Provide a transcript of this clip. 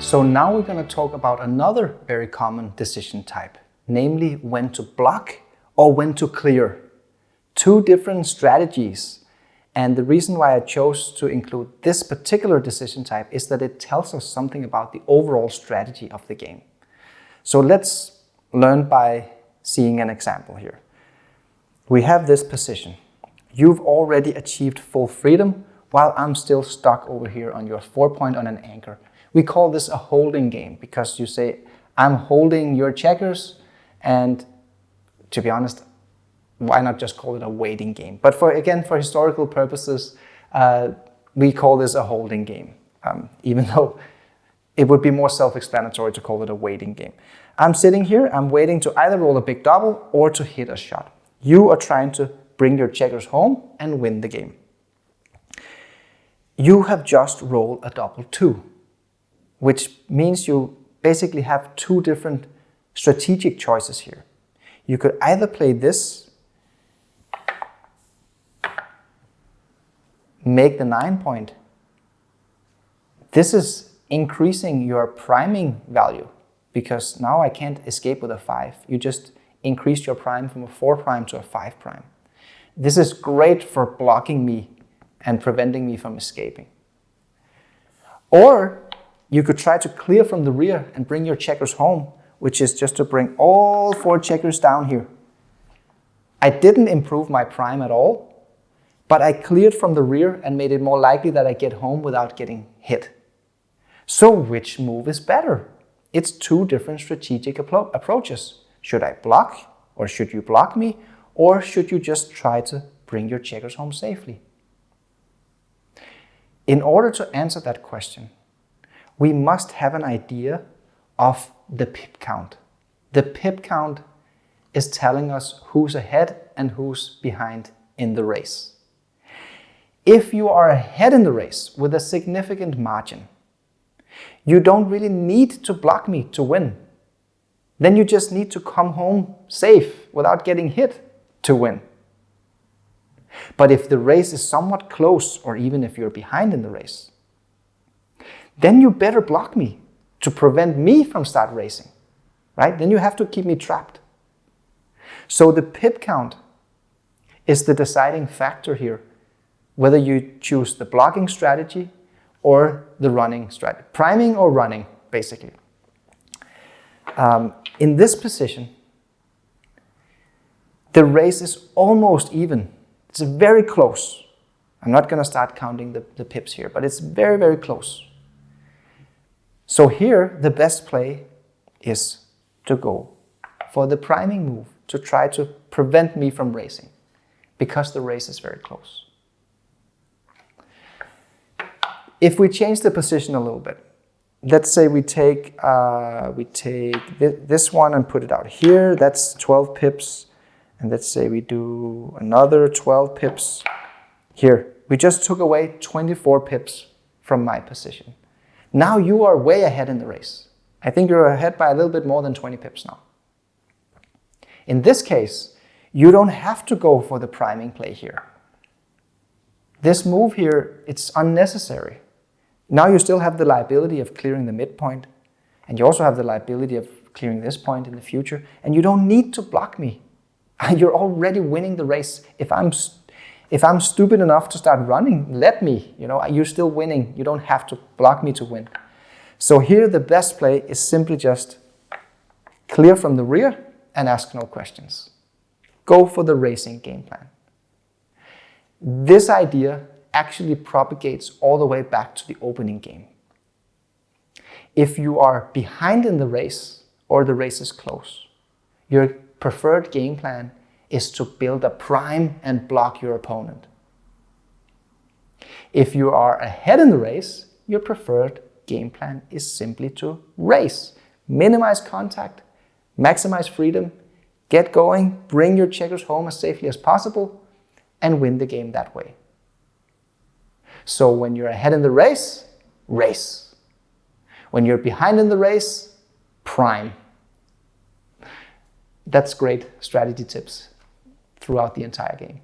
So now we're going to talk about another very common decision type, namely when to block or when to clear. Two different strategies. And the reason why I chose to include this particular decision type is that it tells us something about the overall strategy of the game. So let's learn by seeing an example here. We have this position. You've already achieved full freedom while I'm still stuck over here on your 4-point on an anchor. We call this a holding game because you say, I'm holding your checkers, and to be honest, why not just call it a waiting game? But for historical purposes, we call this a holding game, even though it would be more self-explanatory to call it a waiting game. I'm sitting here, I'm waiting to either roll a big double or to hit a shot. You are trying to bring your checkers home and win the game. You have just rolled a double 2, which means you basically have two different strategic choices here. You could either play this, make the 9-point. This is increasing your priming value because now I can't escape with a 5. You just increased your prime from a 4' to a 5'. This is great for blocking me and preventing me from escaping. Or you could try to clear from the rear and bring your checkers home, which is just to bring all 4 checkers down here. I didn't improve my prime at all, but I cleared from the rear and made it more likely that I get home without getting hit. So which move is better? It's two different strategic approaches. Should I block, or should you block me, or should you just try to bring your checkers home safely? In order to answer that question, we must have an idea of the pip count. The pip count is telling us who's ahead and who's behind in the race. If you are ahead in the race with a significant margin, you don't really need to block me to win. Then you just need to come home safe without getting hit to win. But if the race is somewhat close, or even if you're behind in the race, then you better block me to prevent me from start racing, right? Then you have to keep me trapped. So the pip count is the deciding factor here, whether you choose the blocking strategy or the running strategy, priming or running, basically. In this position, the race is almost even. It's very close. I'm not going to start counting the pips here, but it's very, very close. So here, the best play is to go for the priming move, to try to prevent me from racing, because the race is very close. If we change the position a little bit, let's say we take this one and put it out here. That's 12 pips. And let's say we do another 12 pips here. We just took away 24 pips from my position. Now you are way ahead in the race. I think you're ahead by a little bit more than 20 pips now. In this case, you don't have to go for the priming play here. This move here, it's unnecessary. Now you still have the liability of clearing the midpoint, and you also have the liability of clearing this point in the future, and you don't need to block me. You're already winning the race. If I'm stupid enough to start running, let me. You're still winning. You don't have to block me to win. So here the best play is simply just clear from the rear and ask no questions. Go for the racing game plan. This idea actually propagates all the way back to the opening game. If you are behind in the race or the race is close, your preferred game plan is to build a prime and block your opponent. If you are ahead in the race, your preferred game plan is simply to race, minimize contact, maximize freedom, get going, bring your checkers home as safely as possible, and win the game that way. So when you're ahead in the race, race. When you're behind in the race, prime. That's great strategy tips throughout the entire game.